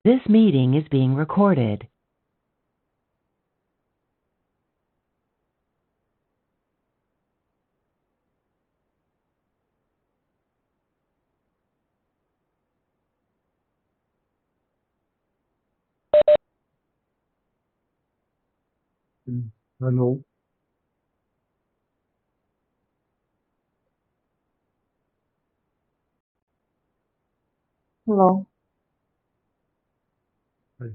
This meeting is being recorded. Mm. Hello. Hello. Hi.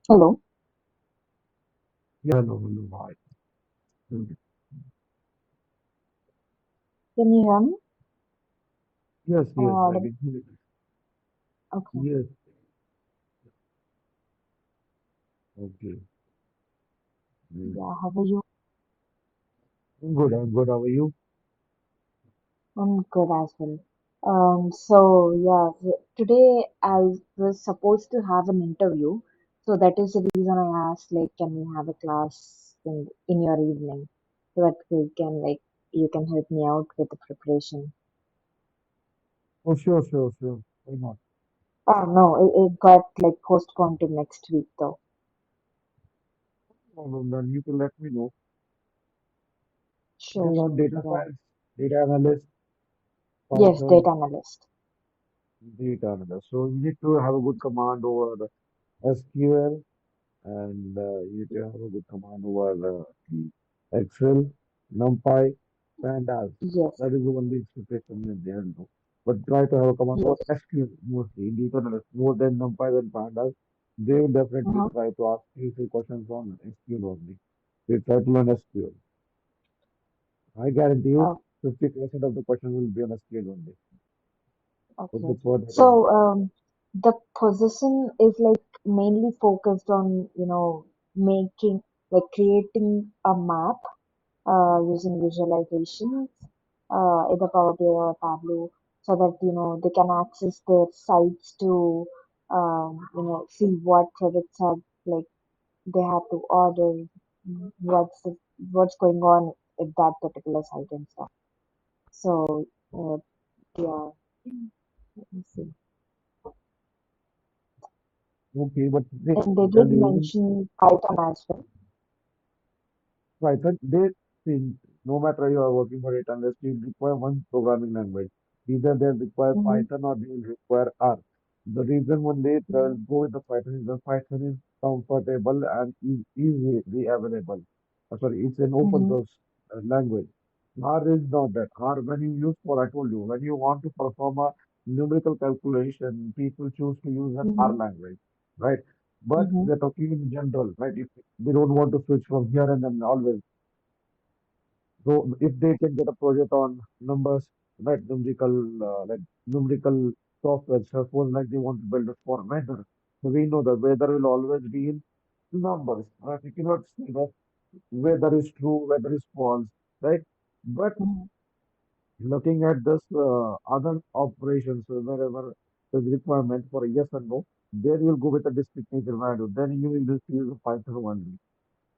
Hello. Yeah, hello, hello. Hi. Mm. Can you hear me? Yes, Am I yes, I audible? can hear you. Okay. Yes. Okay. Mm. Yeah, how are you? I'm good. I'm good. How are you? I'm good as well. So yeah, today I was supposed to have an interview, so that is the reason I asked, like, can we have a class in your evening, so that we can like you can help me out with the preparation. Oh, sure, sure, sure. Why not? Oh no, it got like postponed to next week though. No, no, then you can let me know. It Sure, is on sure. data Yeah. science, data analyst, Yes, Python, data analyst. data analyst. So you need to have a good command over the SQL and you can have a good command over the Excel, NumPy, Pandas. Yes. That is the only expectation in there. No. But try to have a command over Yes. SQL mostly. Data analyst more than NumPy than Pandas. They will definitely Uh-huh. try to ask you few questions on SQL only. They try to learn SQL. I guarantee you, 50% of the questions will be on SQL only. If Okay. it's for data So, analyst. the position is like mainly focused on, making, like creating a map, using visualizations, in the Power BI or Tableau, so that, they can access their sites to, see what products are like they have to order, what's the, what's going on at that particular site and stuff. So, yeah, let me see. Okay, but they And they tell did you mention Python as well. right, but they think no matter you are working for data analyst, you require one programming language. Either they require Mm-hmm. Python or they will require R. The reason when they Mm-hmm. go with the Python is the Python is comfortable and is easily available. Sorry, it's an open Mm-hmm. source language. R is not that. R when you use for I told you when you want to perform a numerical calculation, people choose to use an R Mm-hmm. language, right? But Mm-hmm. we are talking in general, right? If they don't want to switch from here and then always. So if they can get a project on numbers, right, like numerical software, suppose like they want to build it for weather. So we know that weather will always be in numbers, right? You cannot say that weather is true, weather is false, right? But Mm-hmm. looking at this other operations, wherever the requirement for a yes or no, there you'll go with a distinct nature value. Then you will just use a Python only.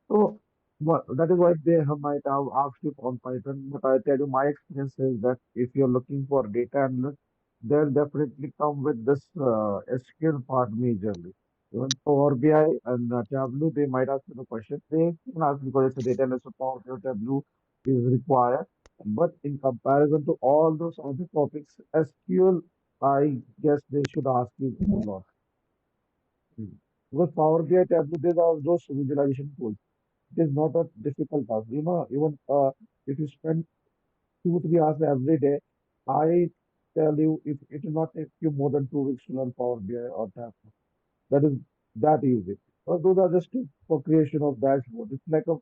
So that is why they might have asked you on Python. But I tell you, my experience is that if you're looking for data analyst, they'll definitely come with this SQL part majorly. Even Power BI and Tableau, they might ask you the question. They can ask because it's a data analyst, so Power BI Tableau is required. But in comparison to all those other topics, SQL, I guess they should ask you a Mm-hmm. lot. Mm. Because Power BI Tableau, these are those visualization tools. It is not a difficult task. You know, even if you spend 2, 3 hours every day, I tell you, it will not take you more than 2 weeks to learn Power BI or Tableau. That is that easy. But those are just for creation of dashboard. It's like a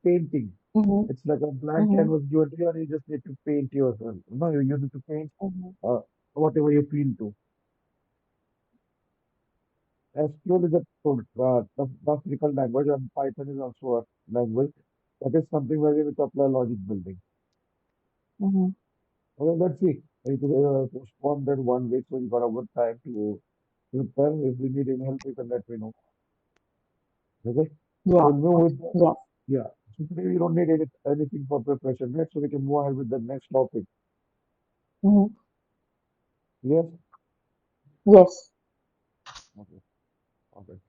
painting. Mm-hmm. It's like a blank Mm-hmm. canvas given to you, and you just need to paint yourself. You know, you need to paint Mm-hmm. uh, whatever you feel to. SQL is a graphical language, and Python is also a language. That is something where you need to apply logic building. Mm-hmm. Okay, let's see. It will postpone that 1 week, so you got a good time to prepare. If we need any help, you can let me know. Okay. So Yeah. we'll move Okay. with the, Yes. yeah. Today we don't need anything for preparation, right? So we can move ahead with the next topic. Mm-hmm. Yes? Yes. Okay. Okay.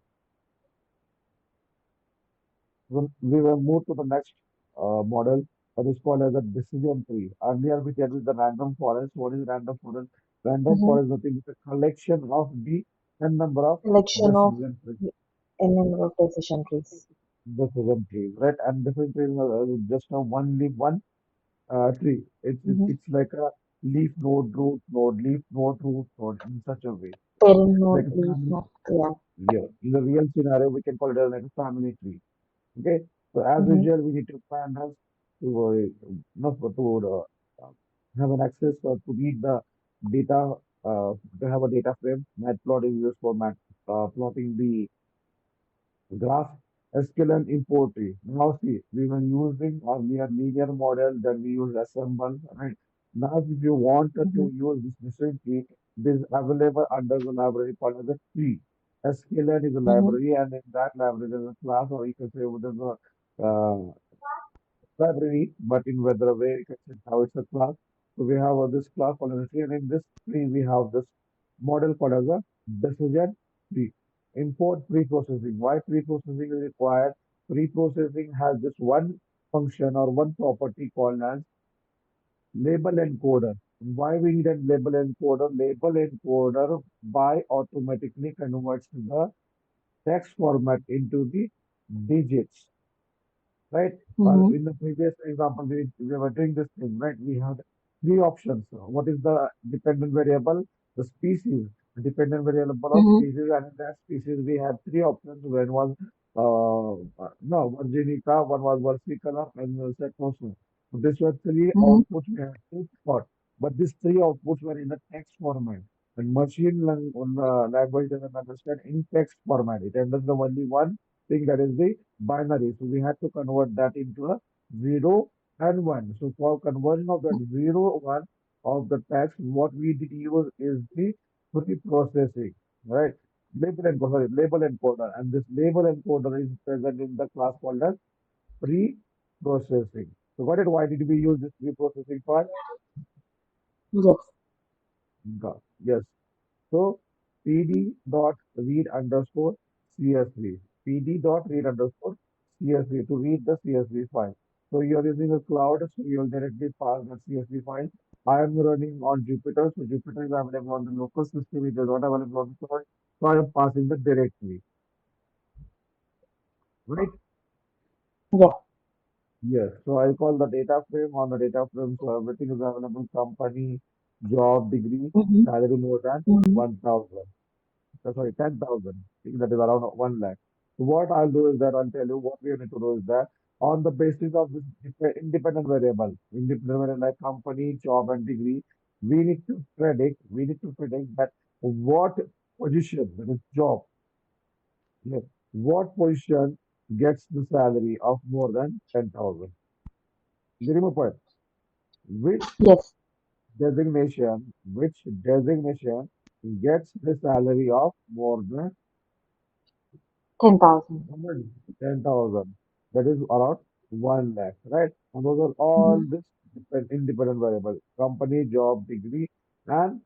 We will move to the next model that is called as a decision tree. Earlier we dealt with the random forest. What is random forest? Random Mm-hmm. forest is nothing but a collection of the n number of Selection of decision trees. n number of decision trees. Decision trees, right? And decision trees are just a one leaf one tree. Mm-hmm. It's like a leaf node, root node, leaf node, root node in such a way. Parent Like node, a leaf family. node. Yeah. Yeah. In the real scenario, we can call it as like a family tree. Okay. So as Mm-hmm. usual, we need to find us to not to have an access or to read the data. To have a data frame. Matplot is used for plotting the graph, sklearn, import tree. Now see, we were using earlier linear model, then we use assemble, right? Now if you want to Mm-hmm. use this missing tree, it is available under the library called as a tree. Sklearn is a Mm-hmm. library, and in that library there's a class, or you can say there's a library, but in whether way you can say how it's a class. So we have this class called as a tree, and in this tree we have this model called as a decision tree. Import pre-processing. Why pre-processing is required? Pre-processing has this one function or one property called as label encoder. Why we need a label encoder? Label encoder by automatically converts the text format into the digits, right? Mm-hmm. In the previous example, we were doing this thing, right? We had three options. What is the dependent variable? The species. The dependent variable of Mm-hmm. species, and in that species, we had three options. One was no, Virginica, one was versicolor, and the second also. So these were three Mm-hmm. outputs we had to spot, but these three outputs were in the text format. And language doesn't understand in text format. It understands the only one thing, that is the binary. So we had to convert that into a 0 and 1. So for conversion of that 0, 1 of the text, what we did use is the pre-processing, right? Label encoder. And this label encoder is present in the class called as pre-processing. So why did we use this pre-processing part? Yes. Yes. So pd dot read underscore csv. Pd dot read underscore csv to read the CSV file. So you're using a cloud, so you'll directly pass the CSV file. I am running on Jupyter, so Jupyter is available on the local system, it is not available on the cloud. So I am passing the directly, right? Yes. Yes. So I call the data frame on the data frame. So everything is available: company, job, degree, Mm-hmm. salary more than Mm-hmm. 1,000. Sorry, 10,000. That is around 1 lakh. So what I'll do is that I'll tell you what we need to do is that on the basis of this independent variable like company, job, and degree, we need to predict that what position, that is job, yes, what position gets the salary of more than 10,000. You remember point? Which Yes. which designation gets the salary of more than 10,000. 10,000. That is around 1 lakh, right? And those are all Mm-hmm. this independent variable. Company, job, degree, and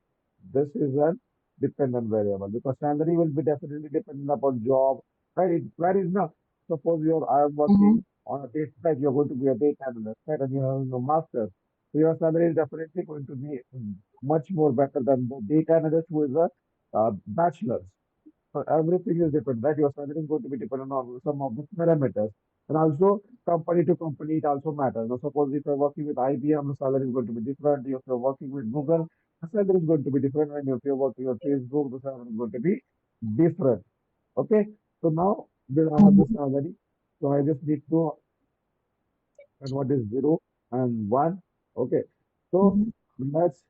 this is a dependent variable because salary will be definitely dependent upon job, right? It varies now. Suppose I am Mm-hmm. working on a data, like you're going to be a data analyst, right? And you're having a master's. So your salary is definitely going to be much more better than the data analyst who is a bachelor's. So everything is different, right? Your salary is going to be dependent on some of the parameters. And also, company to company, it also matters. Now, suppose if you're working with IBM, the salary is going to be different. If you're working with Google, the salary is going to be different. And if you're working with Facebook, the salary is going to be different. Okay? So now, I have the Mm-hmm. salary. So I just need to and what is 0 and 1. Okay. So Mm-hmm. let's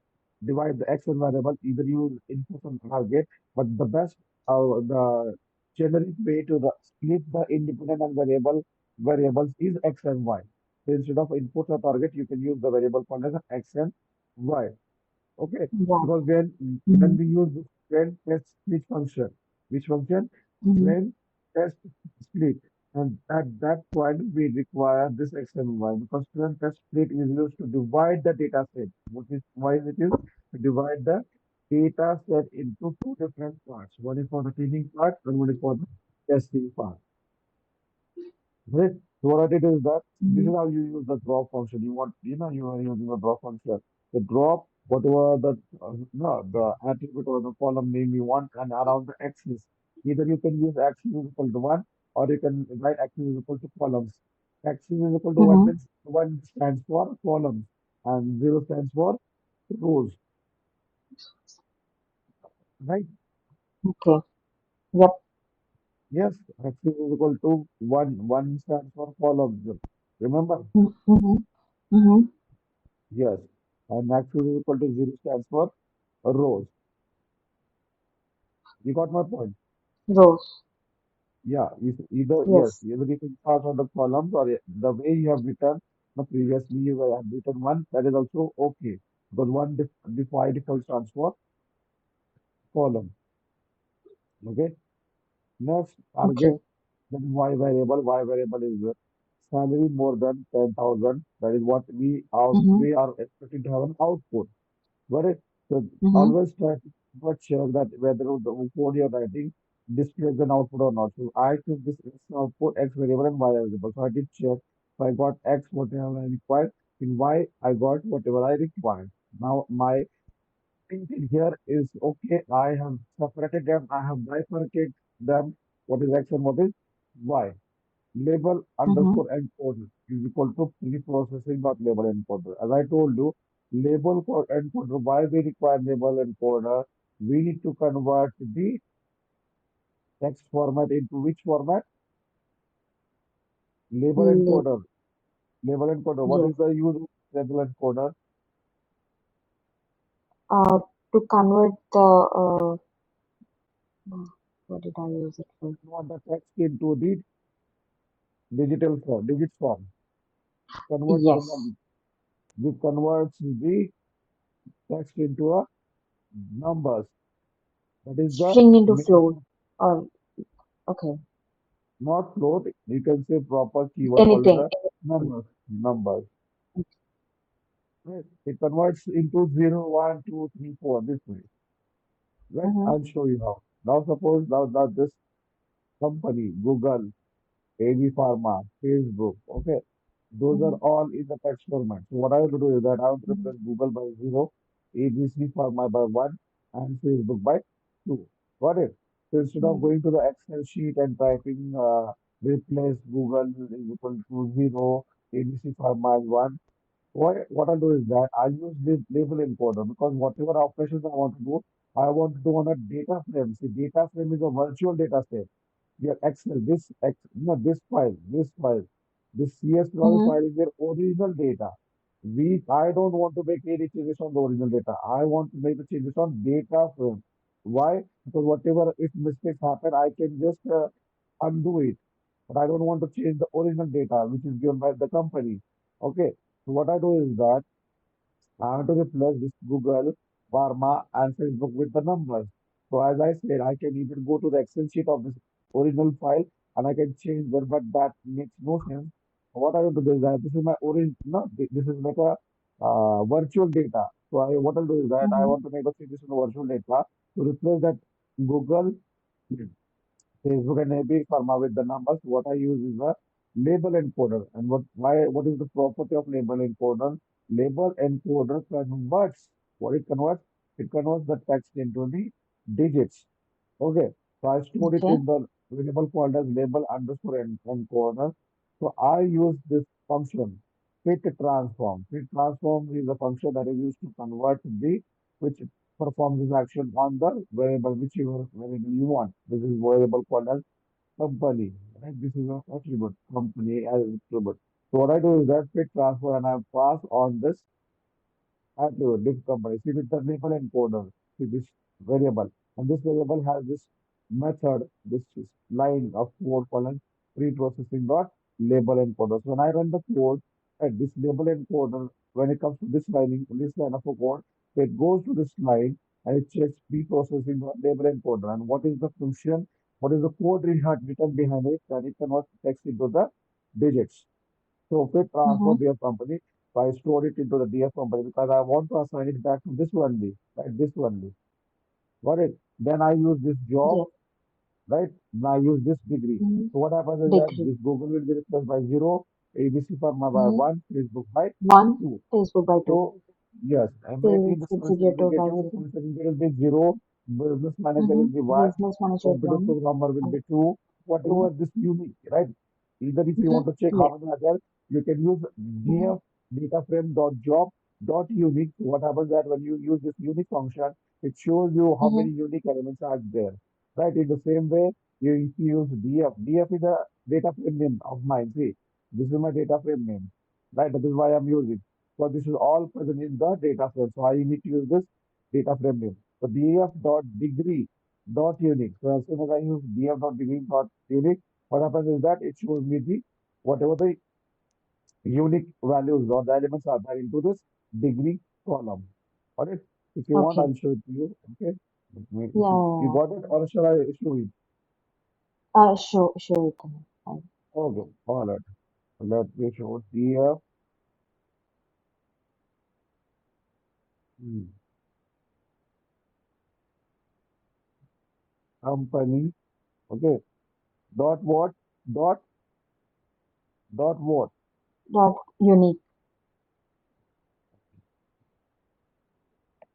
divide the x and variable. Either use input and target, but the generic way to split the independent and variables is x and y. So instead of input or target, you can use the variable called as x and y. Okay, Right. because Mm-hmm. when we use this trend test split function, which function? Mm-hmm. Trend test split. And at that point, we require this X and Y because student test split is used to divide the data set. What is why it is to divide the data set into two different parts. One is for the cleaning part and one is for the testing part. Right. So what I did is that this Mm-hmm. is how you use the drop function. You are using a drop function. The drop, whatever the no, the attribute or the column name you want, and around the axis. Either you can use axis is equal to one, or you can write axis is equal to columns. Axis is equal to one Mm-hmm. means one stands for columns, and zero stands for rows. Right? Okay. Yep. Yes, axis is equal to one. One stands for columns. Remember? Mm-hmm. Mm-hmm. Yes. And axis is equal to zero stands for rows. You got my point? Rows. Yeah, if either yes, Yes. either you can start on the columns or the way you have written, previously you have written one, that is also okay. Because one by default stands for column. Okay. Next target, Okay. that is y variable. Y variable is salary more than 10,000. That is what Mm-hmm. we are expecting to have an output. Right? So Mm-hmm. always try to check that whether the code you're writing displays an output or not. So I took this X output X variable and Y variable. So I did check. So I got X whatever I required. In Y I got whatever I required. Now my thinking here is okay. I have separated them. I have bifurcated them. What is X and what is Y? Label Mm-hmm. underscore encoder is equal to pre-processing dot label encoder. As I told you, label for encoder, why we require label encoder? We need to convert the text format into which format? Label Late. encoder. Label encoder. What is Yes. the use of label encoder? Uh, to convert the what did I use it for? Convert the text into the digital form, digit form. Converts the Yes. number. This converts the text into a numbers. That is the String into main, float. Or okay. not float. You can say proper keyword called as Anything. a numbers. Numbers. Right. It converts into zero, 1, 2, 3, 4 this way. Right? Mm-hmm. I'll show you how. Now suppose now this company, Google, AB Pharma, Facebook, okay, those are Mm-hmm. all in the text format. So what I have to do is that I have to Mm-hmm. replace Google by 0, ABC Pharma by 1, and Facebook by 2. Got it? So instead of Mm-hmm. going to the Excel sheet and typing replace Google is equal to 0, ABC Pharma is 1, what I'll do is that I'll use this label encoder because whatever operations I want to do, I want to do on a data frame. See, data frame is a virtual data set. Your Excel, this CS12 Mm-hmm. file is your original data. I don't want to make any changes on the original data. I want to make the changes on data frame. Why? Because whatever, if mistakes happen, I can just undo it. But I don't want to change the original data, which is given by the company. Okay. So what I do is that I have to replace this Google, Pharma, and Facebook with the numbers. So as I said, I can even go to the Excel sheet of this original file and I can change them, but that makes no sense. What I want to do is that this is my original, no, this is like a virtual data. So what I'll do is that I Mm-hmm. want to make a changes in the virtual data to replace that Google Facebook and AB Pharma with the numbers. What I use is a label encoder. And what is the property of label encoder? Label encoder converts. What it converts? It converts the text into the digits. Okay. So I stored it Okay. in the variable called as label underscore encoder. So I use this function, fit transform. Fit transform is a function that is used to convert the which performs this action on the variable whichever variable you want. This is variable called as company. Right? This is a attribute, company as attribute. So what I do is that fit transfer and I pass on this attribute, diff company. See with the label encoder, see this variable. And this variable has this method, this line of code called pre-processing dot label encoder. So when I run the code at this label encoder, when it comes to this line of a code, it goes to this line and it checks pre-processing dot label encoder. And what is the function? What is the code written behind it? Then it converts text into the digits. So if we transfer Mm-hmm. DF company, so I store it into the DF company because I want to assign it back to this only, right? This only. Got it? Then I use this job, Yes. right? Now I use this degree. Mm-hmm. So what happens is that Degree. this Google will be replaced by zero, ABC Pharma by Mm-hmm. one, Facebook by One. two. Facebook by two. So yes, and maybe Sales the service executive by executive, zero. service executive will be zero, business manager Mm-hmm. will be one, Business manager computer one. programmer will And be two, two. whatever this unique, right? Either if you want Mm-hmm. to check Yeah. how many others, you can use Mm-hmm. df data frame dot job dot unique. What happens that when you use this unique function, it shows you how Mm-hmm. many unique elements are there, right? In the same way, if you use df is a data frame name of mine. See, this is my data frame name, right? That is why I'm using. So this is all present in the data frame. So I need to use this data frame name. So df dot degree dot unique. So as soon as I use df dot degree dot unique, what happens is that it shows me the whatever the unique values or the elements are there into this degree column. Got it? If you want, Okay. I'll show it to you. Okay. If you Yeah. got it, or shall I show it? Show it to me. Okay. All right. Let me show df hmm, company. Okay. Dot what? Dot what? Dot unique.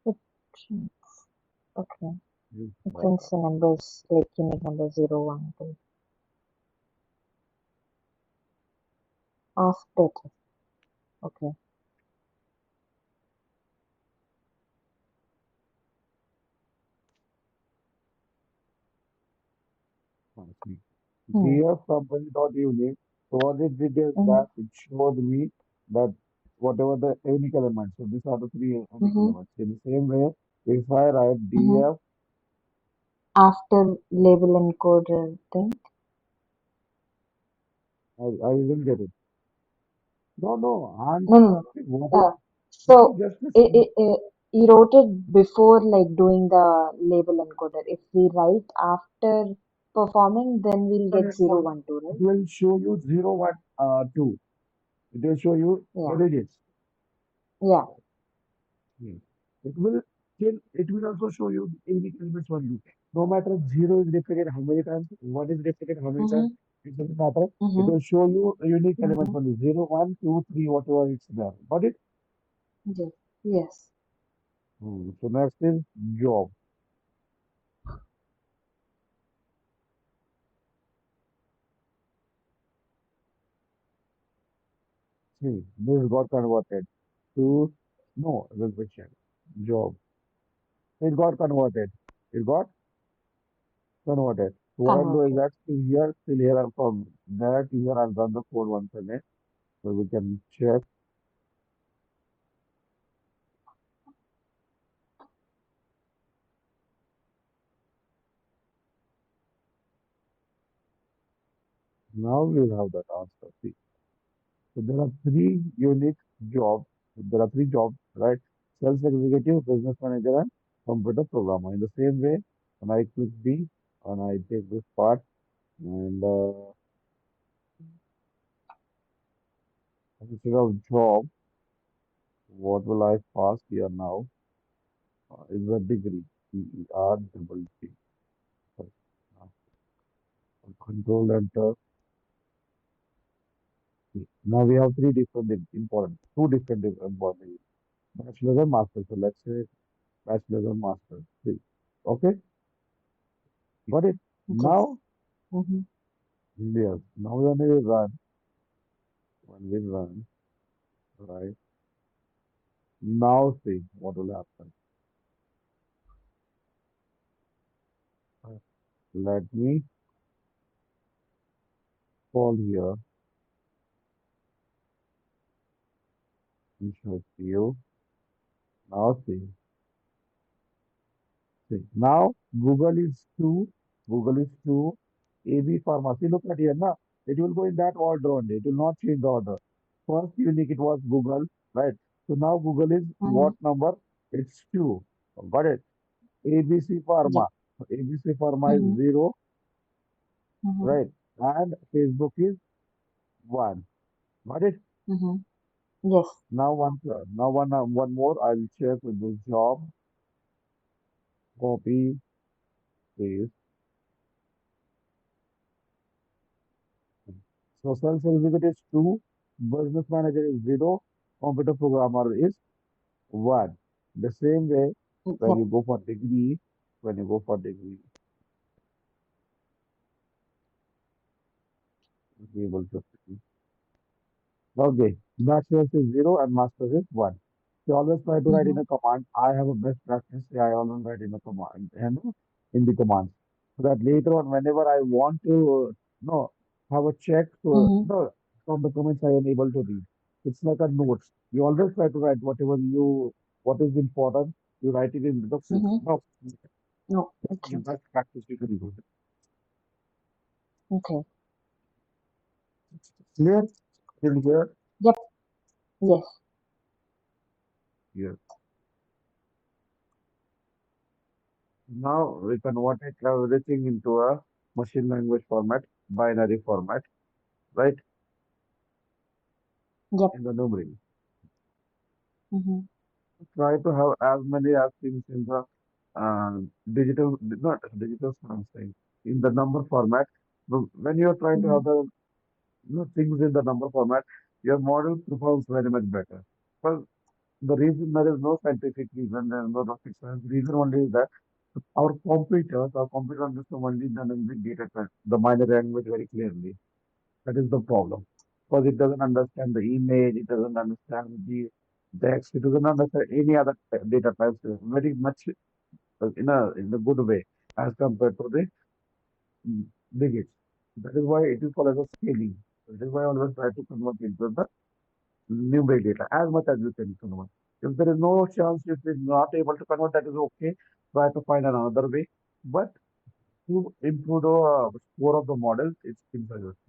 Options. Okay. Yes, It right. prints the numbers like unique number 0, 1, 2. After this. Okay. See. Hmm. DF company dot unique. So what it did is Mm-hmm. that it showed me that whatever the unique elements. So these are the three unique Mm-hmm. elements. In the same way, if I write Mm-hmm. DF, After label encoder thing. I will get it. No, no, I'm No, no, no. what is see So just listen. he wrote it before like doing the label encoder. If we write after performing, then we'll get 0, 1, 2, It right? will show you 0, 1, 2. It will show you the Yeah. digits. Yeah. Hmm. It will it will also show you unique elements only. No matter zero is repeated how many times, one is repeated how many times, Mm-hmm. it doesn't matter. It Mm-hmm. will show you a unique elements Mm-hmm. only. Zero, one, two, three, whatever it's there. Got it? Yes. Yes. So next is job. See, this got converted to no, this question. Job. It got converted. It got converted. So what I'll do is Converted. that still here I'm from that here I've done the code once again. So we can check. Now we'll have that answer. See. So there are three unique jobs. There are three jobs, right? Sales executive, business manager, and computer programmer. In the same way, when I click B and I take this part and instead of job, what will I pass here now? Is a degree. DER. So, uh, Control enter. Now we have three different important, two different important bachelor and master. So let's say bachelor and master. See. Okay, got it. Yes. Now Mm-hmm. yes, now when we run, right, now see what will happen. Uh, Let me call here and show you. Now see. Now Google is two, AB Pharmacy. Look at here now. It will go in that order only. It will not change the order. First unique it was Google, right? So now Google is Mm-hmm. what number? It's two. Got it? ABC Yeah. Pharma. ABC Pharma is Mm-hmm. zero. Mm-hmm. right? And Facebook is one. Got it? Mm-hmm. Yes. One more. I'll check with the job, copy, paste. So sales executive is two, business manager is zero, computer programmer is one. The same way, when Yep. you go for degree, when you go for degree, you'll be able to. Okay, bachelor's is zero and master's is one. So always try to write in Mm-hmm. a command. I have a best practice. I always write in a command and in the command. So that later on, whenever I want to no have a check, so Mm-hmm. no from the comments I am able to read. It's like a notes. You always try to write what is important. You write it in the book. Mm-hmm. No, No. that's the Okay. best practice you can do. Okay. Clear? Till here? Yep. Yes. Yes. Now we convert it everything into a machine language format, binary format, right? Yep. In the numeric. Mm-hmm. Try to have as many as things in the not digital something, in the number format. But when you're trying to Mm-hmm. have the things in the number format, your model performs very much better. Well, the reason there is no scientific reason, there is no rocket science. Reason only is that our computer understand only the numeric data type, the binary language very clearly. That is the problem. Because it doesn't understand the image, it doesn't understand the text, it doesn't understand any other data types very much in a good way as compared to the mm, digits. That is why it is called as a scaling. That is why I always try to convert into the numeric data as much as you can convert. If there is no chance, if you're not able to convert, that is okay. Try to find another way. But to improve the score of the model, it's things are just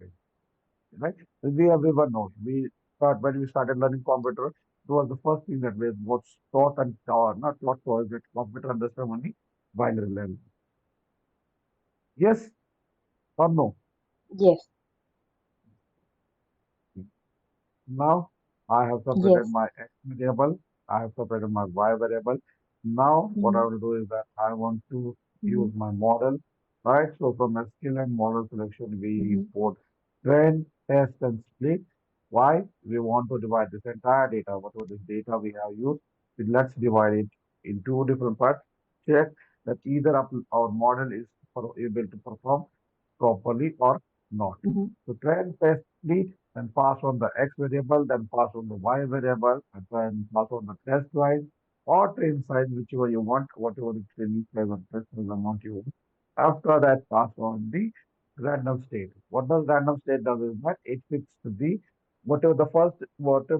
right? We everyone knows. When we started learning computer, it was the first thing that was taught and not taught was that computer understand only binary language. Yes or no? Yes. Now I have separated Yes. my x variable, I have separated my y variable. Now what I Mm-hmm. will do is that I want to Mm-hmm. use my model, right? So from skill and model selection, we Mm-hmm. import train, test, and split. Why? We want to divide this entire data, whatever this data we have used, let's divide it in two different parts. Check that either our model is able to perform properly or not. Mm-hmm. So train, test, split, then pass on the x variable, then pass on the y variable, and then pass on the test size or train size, whichever you want, whatever the training size or test size amount you want. After that, pass on the random state. What does random state does is that it fixes the whatever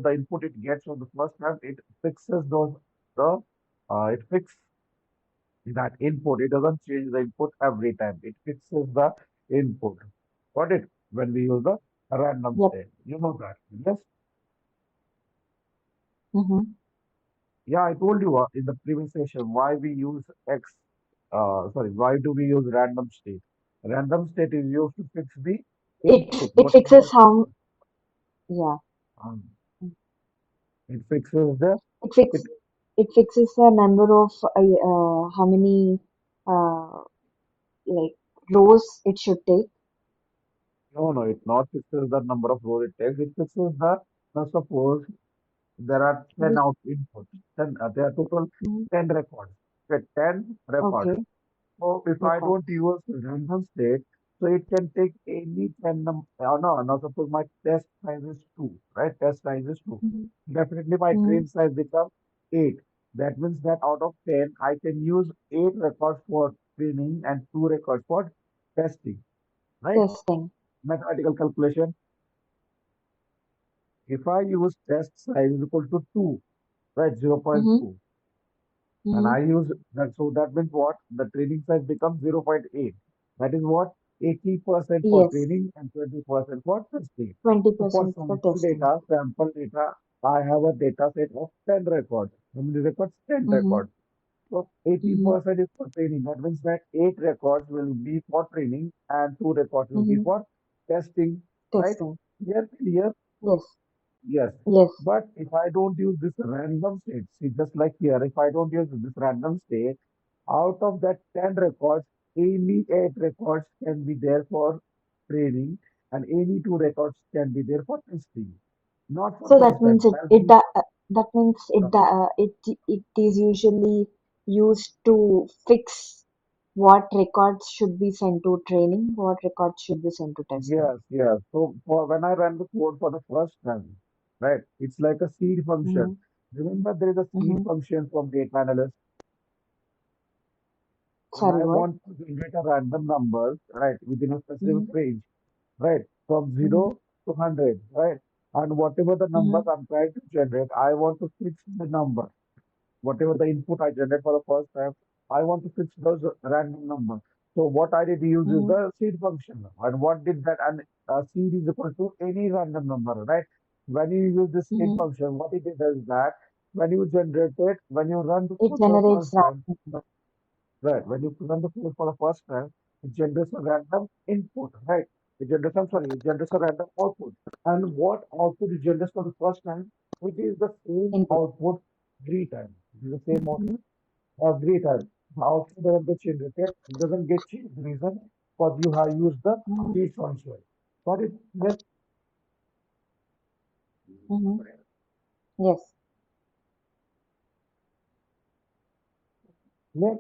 the input it gets from the first time, it fixes it fixes that input. It doesn't change the input every time. It fixes the input. Got it? When we use the random Yep. state. You know that. Yes? Mm-hmm. Yeah, I told you in the previous session why we use why do we use random state? Random state is used to fix the input. It Whatever fixes how. Yeah. um, it fixes the It it fix it fixes the number of how many like rows it should take. no, it not fixes the number of rows it takes. It fixes the now suppose there are 10 Which, out inputs. There are total mm, 10 records. Okay, 10 records. okay. So if I Record. don't use random state, so it can take any 10 no, now suppose my test size is 2, right? Test size is 2. Mm-hmm. Definitely my Mm-hmm. train size becomes 8. That means that out of 10, I can use 8 records for training and 2 records for testing, right? Testing. Mathematical calculation. If I use test size is equal to 2, right? Mm-hmm. 0.2. And Mm-hmm. I use that. So that means what? The training size becomes 0.8. That is what? 80% for Yes. training and 20% for testing. So for 20% for sample testing. data, sample data, I have a data set of 10 records. How many records? 10 Mm-hmm. records. So Mm-hmm. 80% is for training. That means that 8 records will be for training and 2 records will be Mm-hmm. for testing, right? Testing. Yes, yes, Yes. yes. Yes. But if I don't use this random state, see, just like here, if I don't use this random state, out of that 10 records, any 8 records can be there for training and any 2 records can be there for testing. Not for So first that time. means it As it we, that means it is usually used to fix what records should be sent to training, what records should be sent to testing. yes, yes. So for when I run the code for the first time, right, it's like a seed Mm-hmm. function. Remember, there is a seed Mm-hmm. function from data analyst. When Sorry, I what? want to generate a random number, right, within a specific Mm-hmm. range, right, from Mm-hmm. 0 to 100, right, and whatever the numbers Mm-hmm. I'm trying to generate, I want to fix the number. Whatever the input I generate for the first time, I want to fix those random numbers. So what I did use is Mm-hmm. the seed function. And what did that? And seed is equal to any random number, right? When you use the seed Mm-hmm. function, what it does is that when you generate it, when you run the It code for the generates first time, random number. right? When you run the code for the first time, it generates a random input, right? It generates a random output. And what output it generates for the first time, it is the same Input. output every time. It is the same Mm-hmm. output every time. The output doesn't get changed, okay? It doesn't get changed. The reason because you have used the Mm-hmm. seed function. Got it? Yes. Mm-hmm. Yes. Yes.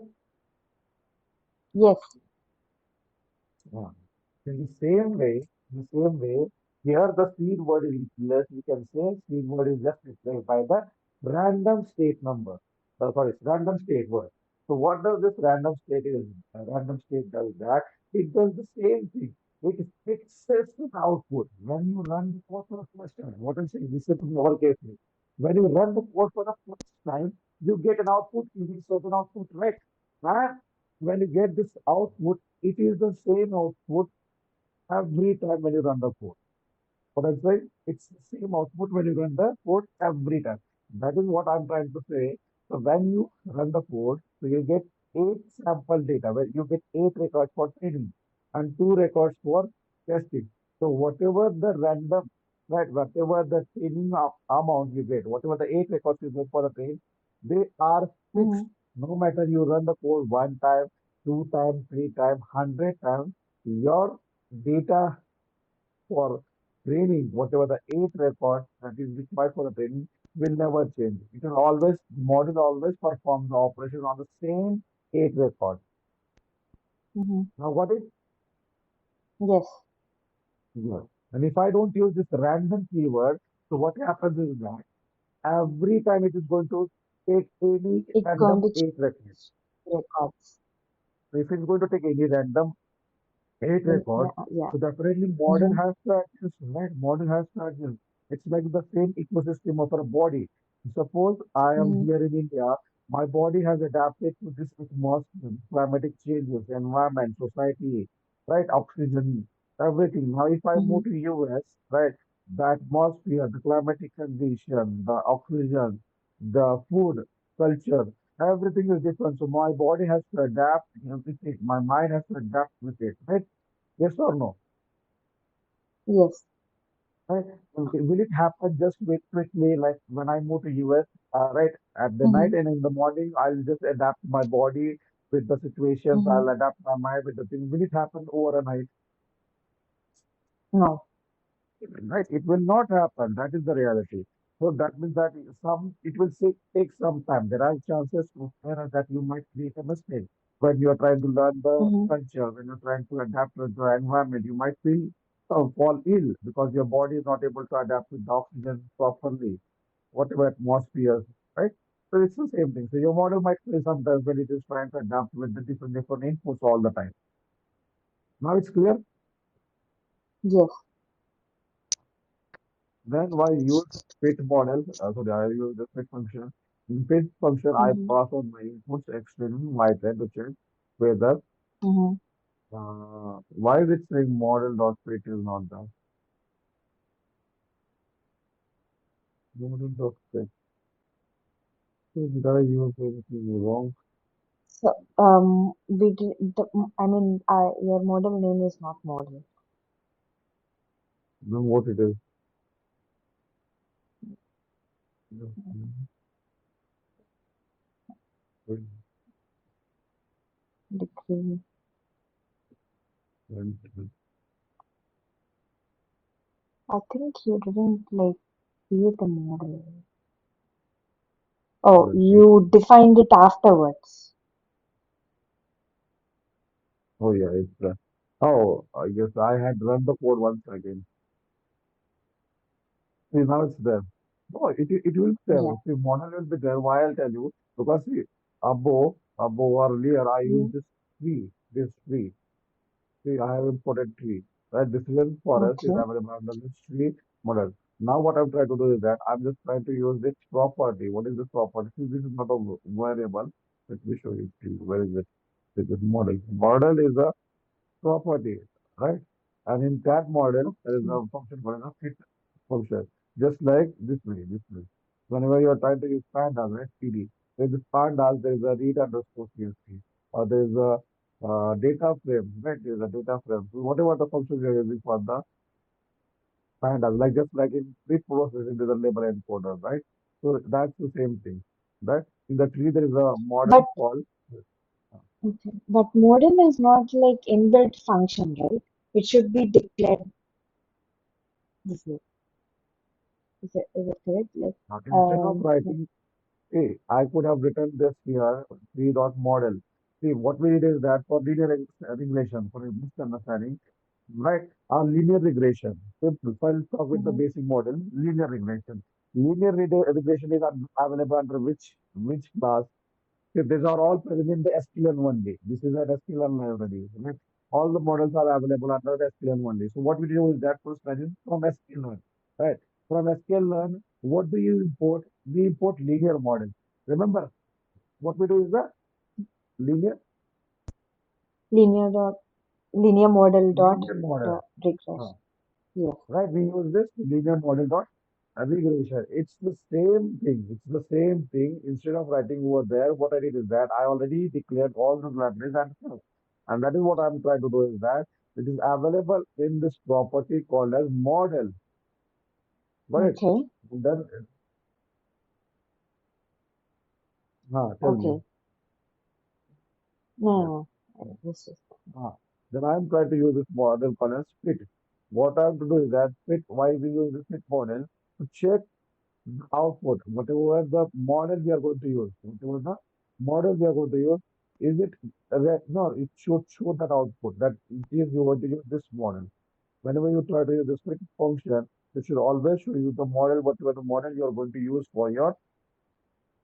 Yes. Yeah. In the same way, here the seed word is replaced. We can say seed word is just replaced by the random state number. Sorry, random state word. So what does this random state is? Random state does that. It does the same thing. It fixes the output. When you run the code for the first time, what I'm saying, listen to me all carefully. When you run the code for the first time, you get an output, you get certain output, right? And when you get this output, it is the same output every time when you run the code. What I'm saying, it's the same output when you run the code every time. That is what I'm trying to say. So when you run the code, so you get 8 sample data, where you get 8 records for training and 2 records for testing. So whatever the random, right, whatever the training amount you get, whatever the 8 records you get for the train, they are fixed. Mm-hmm. No matter you run the code 1 time, 2 times, 3 times, 100 times, your data for training, whatever the 8 record that is required for the training will never change. It will always, model always perform the operation on the same 8 record. Mm-hmm. Now, what is Yes. here? And if I don't use this random keyword, so what happens is that every time it is going to take any It's going random to 8 records. change records. So if it's going to take any random 8 records. Yeah. So definitely model Mm-hmm. has to adjust, right? Model has to adjust. It's like the same ecosystem of our body. Suppose I am Mm-hmm. here in India, my body has adapted to this atmosphere, climatic changes, environment, society, right? Oxygen, everything. Now, if I Mm-hmm. move to US, right, the atmosphere, the climatic condition, the oxygen, the food, culture, everything is different. So my body has to adapt with it. My mind has to adapt with it, right? Yes or no? Yes. Right? Okay, will it happen just with quickly, like when I move to US, right, at the night Mm-hmm. and in the morning, I'll just adapt my body with the situations, Mm-hmm. I'll adapt my mind with the things. Will it happen overnight? No. Right? It will not happen. That is the reality. So that means that it will take some time. There are chances that you might make a mistake when you are trying to learn the Mm-hmm. culture, when you're trying to adapt to the environment. You might fall ill because your body is not able to adapt with the oxygen properly, whatever atmosphere, right? So it's the same thing. So your model might fail sometimes when it is trying to adapt with the different inputs all the time. Now it's clear. Yes. Then why use fit model? Sorry, I use the fit function. In fit function, I Mm-hmm. pass on my inputs external my time to check whether Mm-hmm. why is it saying model dot fit is not done? Model dot fit. So did I use anything wrong? So, I mean, your model name is not model. Know what it is. No, no, wait, Degree. wait, I think you didn't like create a model. Oh, wait. you defined it afterwards. Oh yeah, it's oh, I guess I had run the code once again. See, now it's there. No, it will be there. Yeah. See, model will be there. Why I'll tell you? Because see, above earlier, I Mhm. used this tree. See, I have imported tree. Right? Decision forest is Okay. available under this tree model. Now what I'm trying to do is that I'm just trying to use this property. What is this property? See, this is not a variable. Let me show you. See, where is it? This is model. Model is a property, right? And in that model, there is Okay. a function called a fit function, just like this way. Whenever you are trying to use pandas, right, PD, with this pandas, there is a read underscore CSV, or there is a data frame, right? There is a data frame. So whatever the function you are using for the pandas, like just like in pre-processing, there is a label encoder, right? So that's the same thing, right? In the tree, there is a model But called okay. But model is not like inbuilt function, right? It should be declared this way. Is it correct? Like, instead of yeah. writing. See, I could have written this here, three dot model. See, what we did is that for linear regression, for a misunderstanding, right? Our linear regression. Simple. So I'll talk with the Mhm. basic model, linear regression. Regression is available under which class? See, these are all present in the SQL only. This is an SQL library. Right? All the models are available under the SQL only. So what we do is that first is from SQL learn. Right? From SQL learn, what do you import? We import linear model. Remember, what we do is the linear Linear dot linear model dot linear model. regress. Huh. Yes. Right? We use this linear model dot regression. It's the same thing. It's the same thing. Instead of writing over there, what I did is that I already declared all the libraries and stuff. And that is what I'm trying to do is that it is available in this property called as model. Got it? Okay. Then, tell me. Okay. No, Yes. no, no. This is Ah, then I'm trying to use this model called as fit. What I have to do is that fit, why we use the fit model to check output, whatever the model we are going to use, whatever the model we are going to use, is it, no, it should show that output that it is you want to use this model. Whenever you try to use this fit function, it should always show you the model, whatever the model you are going to use for your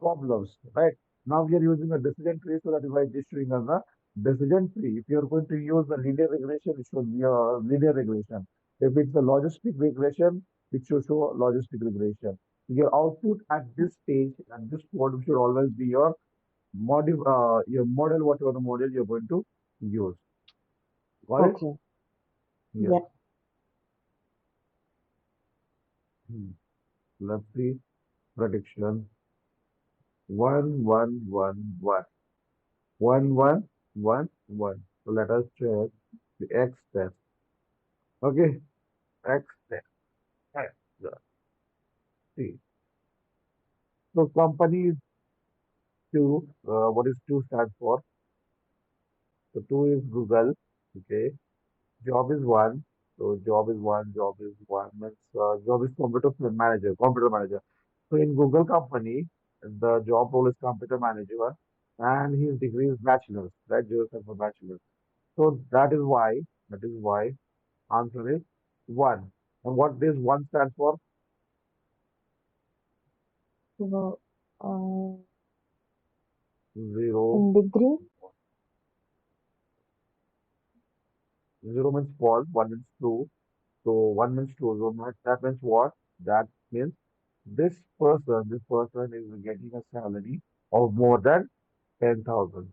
problems, right? Now we are using a decision tree, so that is why it is showing us a decision tree. If you are going to use the linear regression, it should be a linear regression. If it's a logistic regression, it should show logistic regression. Your output at this stage, at this point, should always be your model, whatever the model you're going to use. Got it? okay. Yes. Yep. Hmm. Let's see. Prediction. One, one, one, one. One, one, one, one. So let us check the X test. Okay, X test. X. See. So company is two. What is two stand for? So two is Google. Okay. Job is one. So job is one. Job is one. Means job is computer manager. Computer manager. So in Google company, the job role is computer manager, and his degree is bachelor's. Right, Joseph for bachelor's. So that is why. That is why answer is one. And what this one stands for? So, Zero. in degree, Zero means false, one means true. So one means true. So that means what? That means this person is getting a salary of more than 10,000.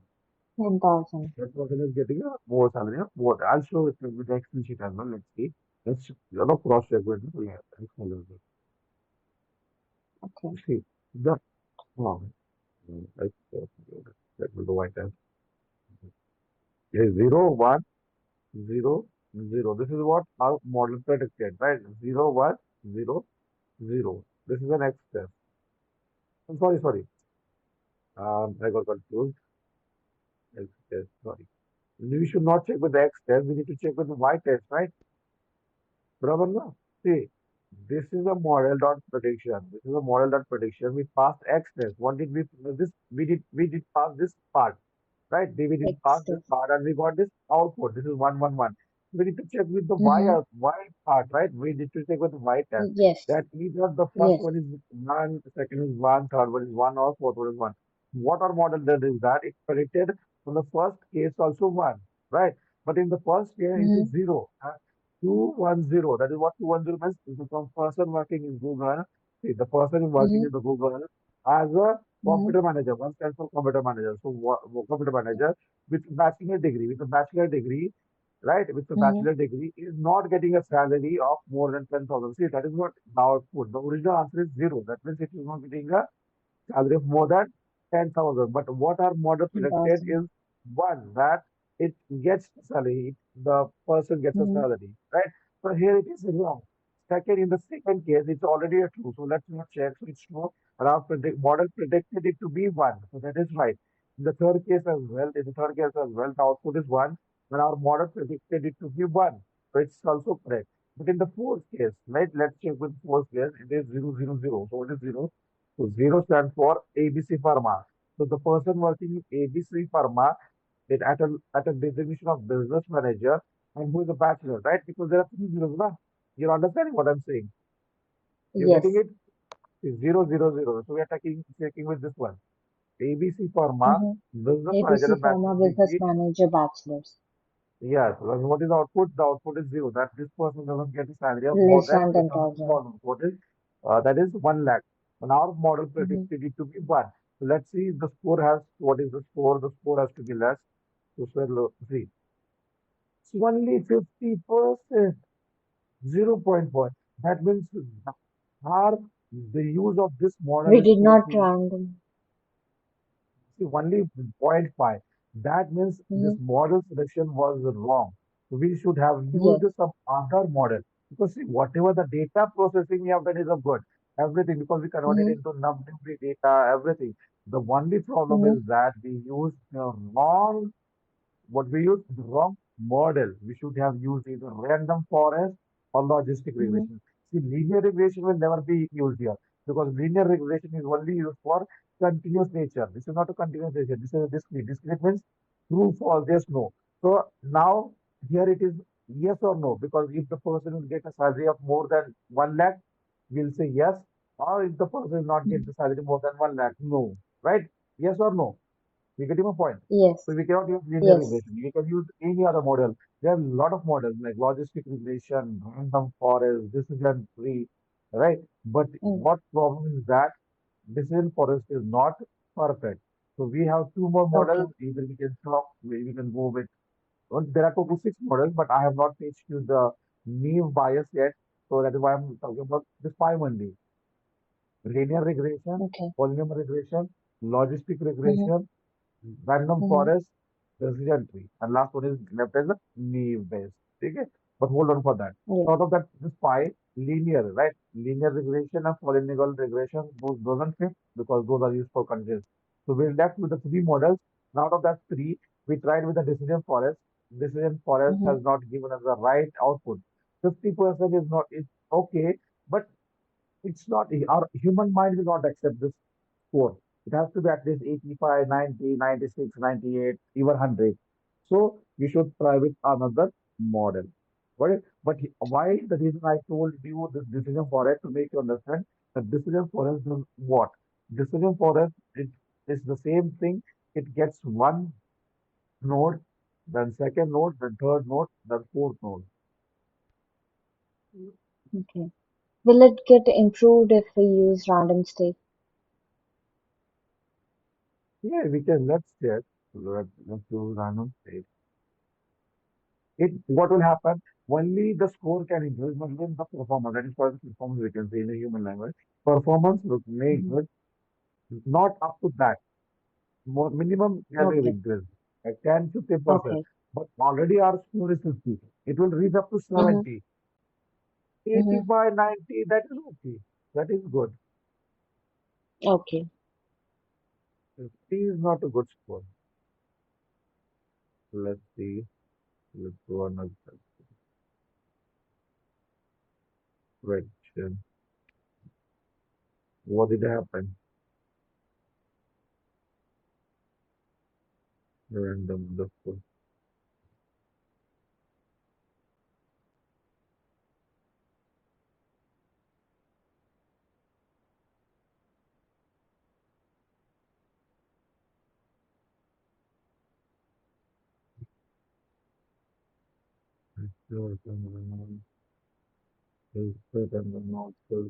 10,000. That person is getting a more salary of more. I'll show it with the Excel sheet as well. Let's see. Let's cross check with the Excel as well. Okay. See, the, oh, let's, let me do white test. is 0, 1, 0, 0. This is what our model predicted, right? 0, 1, 0, 0. This is the next step. I'm sorry, sorry. I got confused. X test, sorry. We should not check with the X test. We need to check with the Y test, right? Brother, no. See, this is a model dot prediction. This is a model dot prediction. We passed X test. What did we this? We did pass this part. Right? We did pass Next this is. part and we got this output. This is 111. We need to check with the Mm-hmm. Y part, right? We need to check with the Y test. Yes. That either the first Yes. one is one, the second is one, third one is one, or fourth one is one. What our model did is that it predicted from the first case also one, right? But in the first case it Mm-hmm. is zero. 210. That is what 210 means. If the person working in Google, see, the person is working Mm-hmm. in the Google as a Mm-hmm. computer manager. One stands for computer manager. So computer manager with a bachelor degree, right? With a Mm-hmm. bachelor degree is not getting a salary of more than 10,000. See, that is what the output. The original answer is zero. That means it is not getting a salary of more than 10,000. But what our model predicted 10,000. is one, that it gets the salary, the person gets a Mm-hmm. salary, right? So here it is wrong. Second, in the second case, it's already a true. So let's not check. So it's true. And our model predicted it to be one. So that is right. In the third case as well, the output is one. When our model predicted it to be one. So it's also correct. But in the fourth case, right? Let's check with fourth case. It is 000. So what is zero? So zero stands for ABC Pharma. So the person working in ABC Pharma is at a designation of business manager and who is a bachelor, right? Because there are three zeros, na? You're understanding what I'm saying? You're getting Yes. it? It's 000. So we are checking with this one. ABC Pharma, Mm-hmm. business manager, ABC a bachelor Pharma Business degree. Manager Bachelor's. Yes. And what is the output? The output is zero. That this person doesn't get a salary of more Less than than 10,000. $10,000. What is that is 1 lakh. And our model Mm-hmm. predicted it to be one. So let's see the score has what is the score? The score has to be less. So sir, see, it's only 50%, 0.1. That means our the use of this model We is did not totally random. see, only zero point 0.5. That means this Mm-hmm. model selection was wrong. We should have used Yes. some other model. Because see, whatever the data processing we have done is a good. Everything, because we converted Mm-hmm. into number data, everything. The only problem Mm-hmm. is that we used the wrong what we use is the wrong model. We should have used either random forest or logistic Mm-hmm. regression. See, linear regression will never be used here because linear regression is only used for continuous nature. This is not a continuous nature. This is a discrete. Discrete means true, false, yes, no. So now here it is yes or no because if the person will get a salary of more than 1 lakh, we'll say yes. Or if the person will not get Mm-hmm. the salary more than 1 lakh, no. Right? Yes or no? You getting my point? So Yes. we cannot use linear Yes. regression. We can use any other model. There are a lot of models like logistic regression, random forest, decision tree, right? But Mm. what problem is that decision forest is not perfect. So we have two more models. Okay. Either we can stop, we can go with. Well, there are total six models, but I have not teach you the naive bias yet. So that is why I'm talking about this five only: linear regression, Okay. polynomial regression, logistic Mm-hmm. regression, random Mm-hmm. forest, decision tree, and last one is left as a naive based. Okay, but hold on for that. Yeah. So out of that, this five linear, right? Linear regression and polynomial regression, those doesn't fit because those are used for constraints. So we're left with the three models. And out of that three, we tried with the decision forest. Decision forest Mm-hmm. has not given us the right output. 50% is not is okay, but it's not, our human mind will not accept this score. It has to be at least 85, 90, 96, 98, even 100. So you should try with another model. But why the reason I told you this decision forest to make you understand that decision forest does what? Decision forest it is the same thing. It gets one node, then second node, then third node, then fourth node. Okay. Will it get improved if we use random state? Yeah, we can let's check. Let's do random state. It what will happen? Only the score can increase, but then the performance. That is called the performance we can say in the human language. Performance will make Mm-hmm. it not up to that. More minimum can be Okay. increased like 10, 50%. Okay. but already our score is 50. It will reach up to Mm-hmm. 70, Mm-hmm. 85, 90. That is okay. That is good. Okay. 50 is not a good score. Let's see. Let's go another question. What did happen? Random the score. Sure, is certain the not so.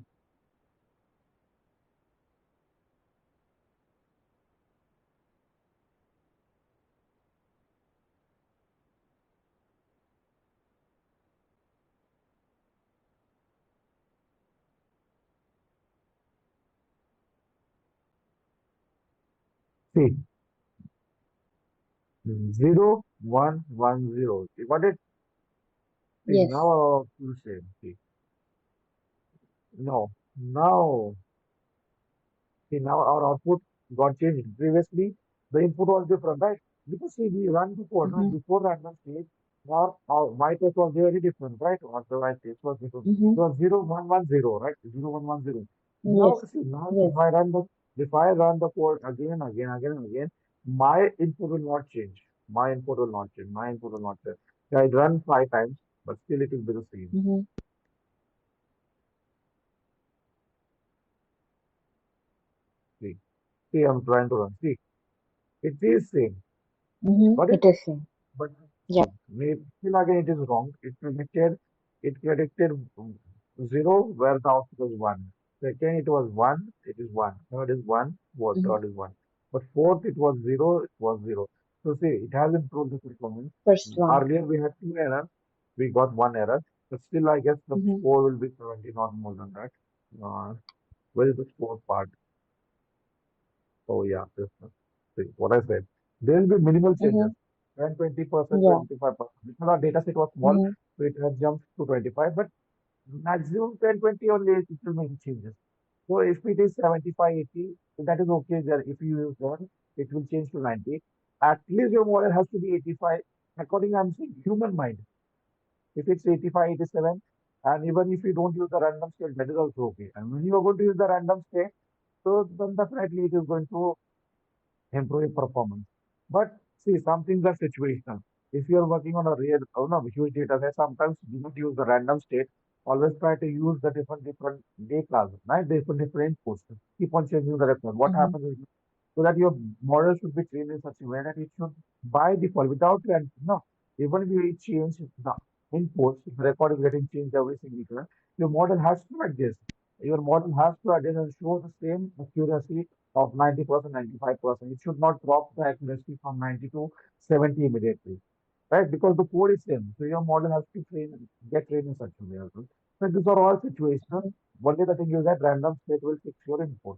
See, 0, 1, 1, 0. You got it? See, Yes. now you say, see, no, now see, now our output got changed. Previously, the input was different, right? Because see, we run before, right? Mm-hmm. Before random stage, our my test was very different, right? Or the my test was different. Mm-hmm. It was 0, 1, 1, 0, right? 0, 1, 1, 0. Now, Yes. see, now Yes. if I run the code again, again, again, and again, my input will not change. My input will not change. My input will not change. So I run 5 times, but still it will be the same. Mm-hmm. See, see, I'm trying to run. See, it is same. Mm-hmm. Got it? It is same. But Yeah. still again it is wrong. It predicted 0 where the output was 1. Second it was 1, it is 1. Third is 1, fourth, Mm-hmm. third is 1. But fourth it was 0, it was 0. So see, it has improved the performance. First one. Earlier we had 2 errors, we got 1 error. But still I guess the Mm-hmm. score will be 70, not more than that. Uh, where is the score part? Oh yeah, this one. See, what I said. There will be minimal Mm-hmm. changes. 10, 20%, Yeah. 25%. Because our data set was small, Mm-hmm. so it has jumped to 25, but maximum 10, 20 only it will make changes. So if it is 75, 80, that is okay there. If you use that, it will change to 90. At least your model has to be 85. According, I'm saying human mind. If it's 85, 87, and even if you don't use the random state, that is also okay. And when you are going to use the random state, so then definitely it is going to improve performance. But see, some things are situational. If you are working on a real, oh no, huge data set, sometimes do not use the random state. Always try to use the different data, right? Different inputs. Keep on changing the record. What Mm-hmm. happens is so that your model should be trained in such a way that it should by default without no, even if you change the inputs, if the record is getting changed every single time, your model has to adjust. Your model has to adjust and show the same accuracy of 90%, 95%. It should not drop the accuracy from 90 to 70 immediately, right? Because the code is same. So your model has to get trained in such a way. Also. So these are all situational. Only the thing is that random state will fix your input.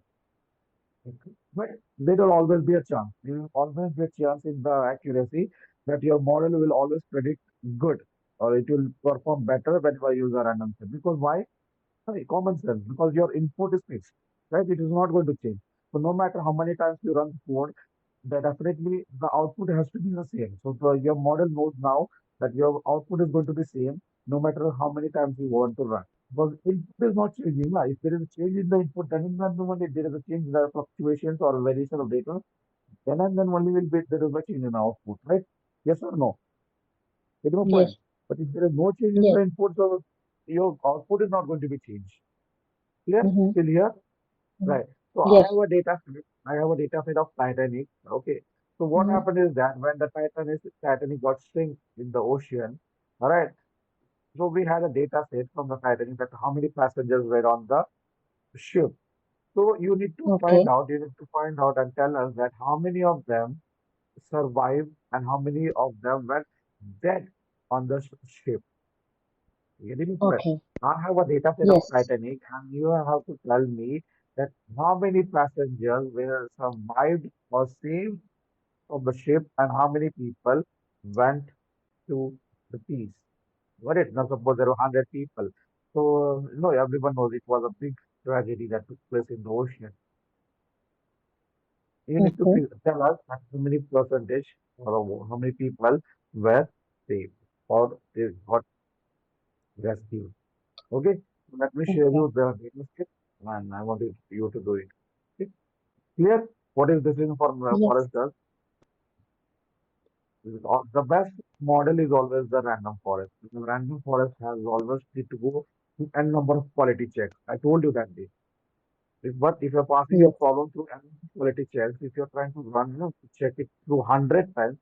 Okay. But there will always be a chance. There will always be a chance in the accuracy that your model will always predict good or it will perform better when you use a random set. Because why? Sorry, common sense. Because your input is fixed, right? It is not going to change. So no matter how many times you run the code, that definitely the output has to be the same. So your model knows now that your output is going to be same no matter how many times you want to run. Because input is not changing. Like, if there is a change in the input, then and then only there is a change in the fluctuations or variation of data, then and then only will be there is a change in the output, right? Yes or no? Get my point. Yes. But if there is no change in Yes. the input, so your output is not going to be changed. Clear? Mm-hmm. Still here? Mm-hmm. Right. So Yes. I have a data set of Titanic. Okay. So what Mm-hmm. happened is that when the Titanic got sink in the ocean, all right. So we had a data set from the Titanic that how many passengers were on the ship. So Okay. you need to find out and tell us that how many of them survived and how many of them were dead on the ship. You get me correct? Okay. I have a data set of Yes. Titanic, and you have to tell me that how many passengers were survived or saved from the ship, and how many people went. to the peace. Got it? Now suppose there were 100 people. So, everyone knows it was a big tragedy that took place in the ocean. You need to Okay. tell us how many percentage or how many people were saved or they got rescued. Okay? Let me share Okay. you the data set and I want you to do it. Okay? Clear? What is this in for Yes. forest does? The best model is always the random forest. The random forest has always need to go to n number of quality checks. I told you that day. But if you're passing a Yes. problem through n quality checks, if you're trying to run, check it through 100 times,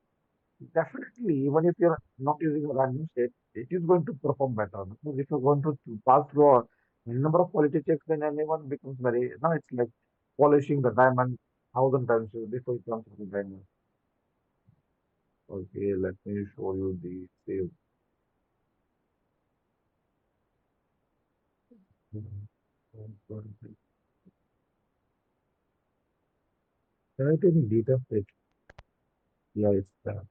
definitely, even if you're not using a random state, it is going to perform better. Because if you're going to pass through a number of quality checks, then anyone becomes very, now it's like polishing the diamond 1,000 times before it comes to the diamond. Okay, let me show you the save. Can I take data set? Yeah, it's there.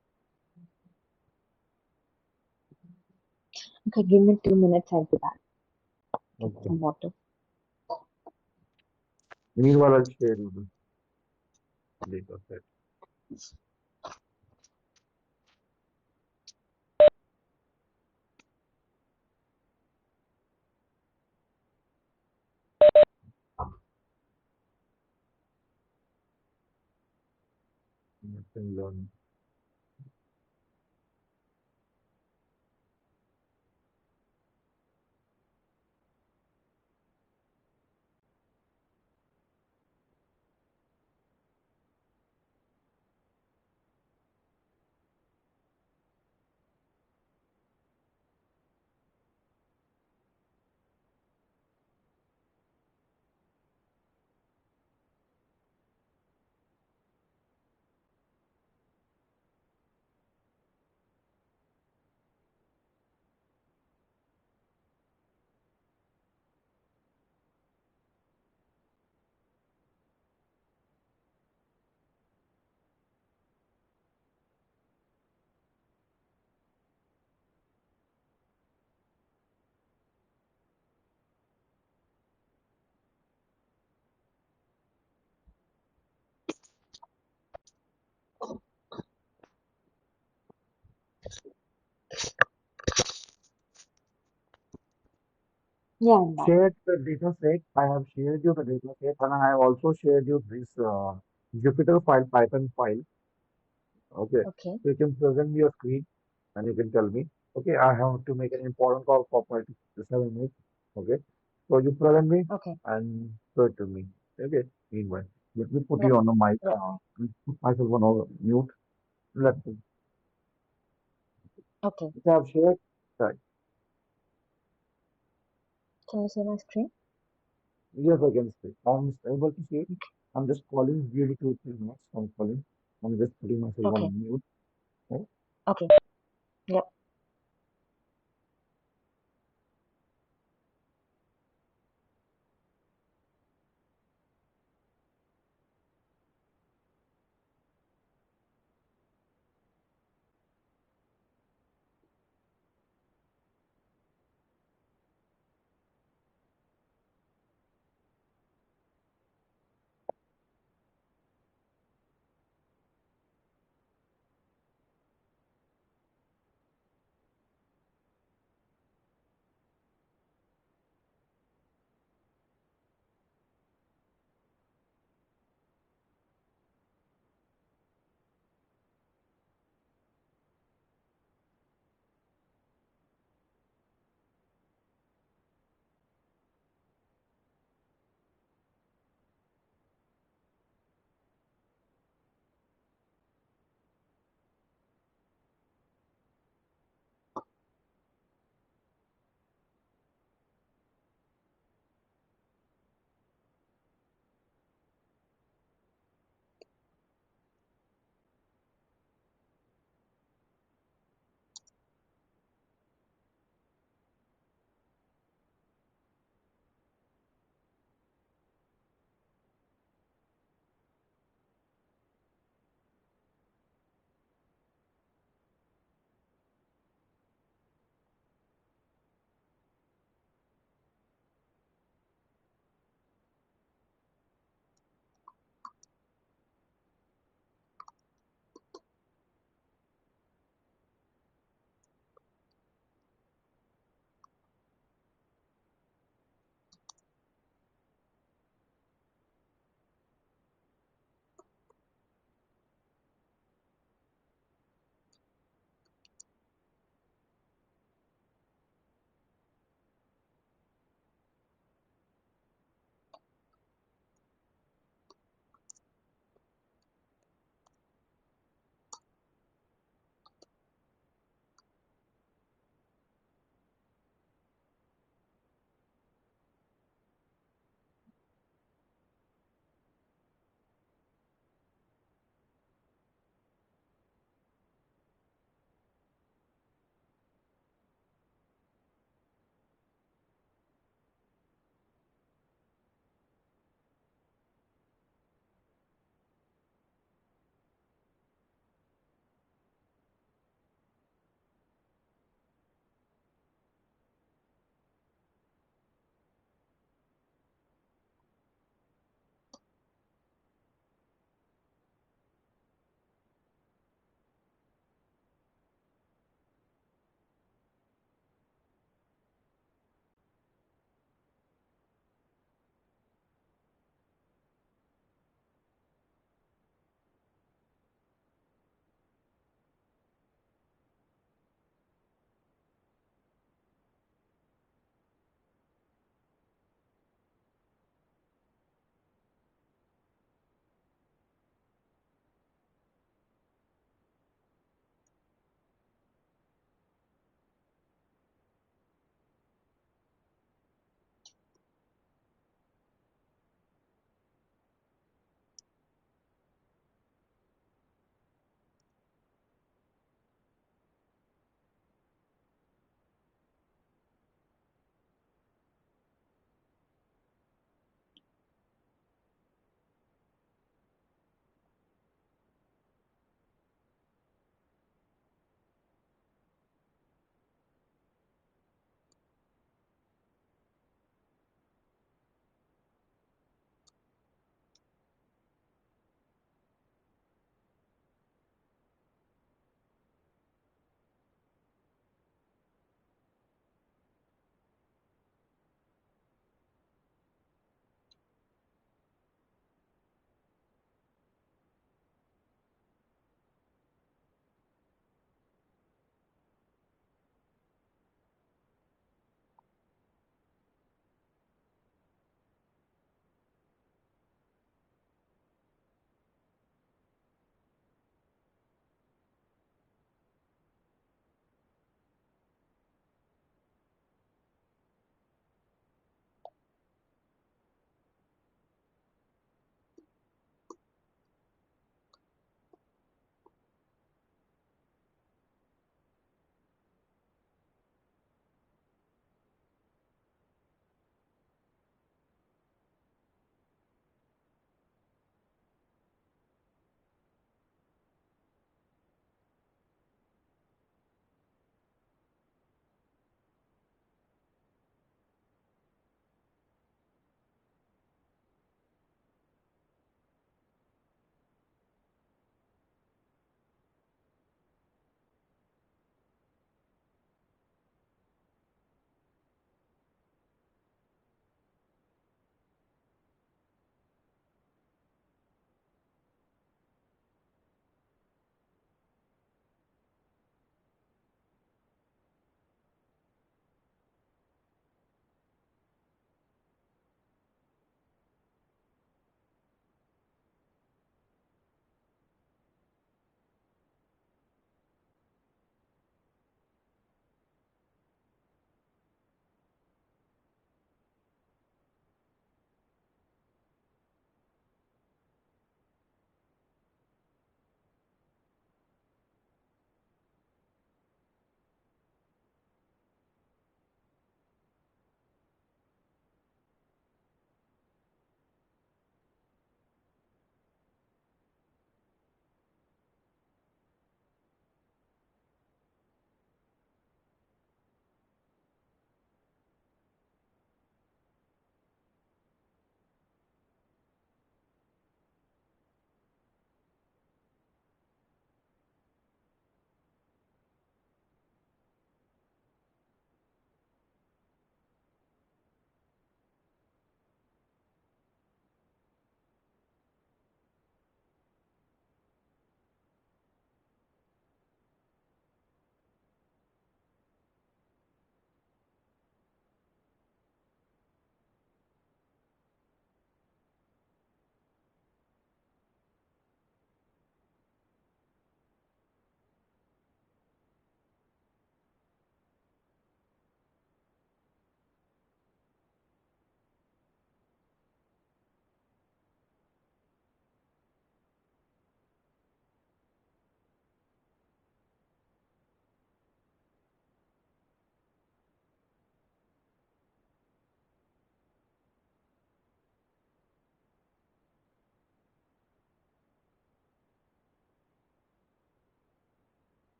Okay, give me 2 minutes. I'll be back. Get Okay. some water. Meanwhile, I'll share you the data set. Machine learning. Yeah, I'm back. Shared the data set. I have shared you the data set and I have also shared you this Jupyter file, Python file. Okay. Okay. So you can present me your screen and you can tell me. Okay, I have to make an important call for 5 to 7 minutes. Okay. So you present me Okay. and show it to me. Okay. Meanwhile, let me put Yep. you on the mic. Yep. Put myself on mute. Let me. Okay. I have shared. Right. Can you see my screen? Yes, I can speak. I'm able to see it. I'm just calling really 2 3 minutes. I'm calling. I'm just putting myself Okay. on mute. Okay. Okay. Yep.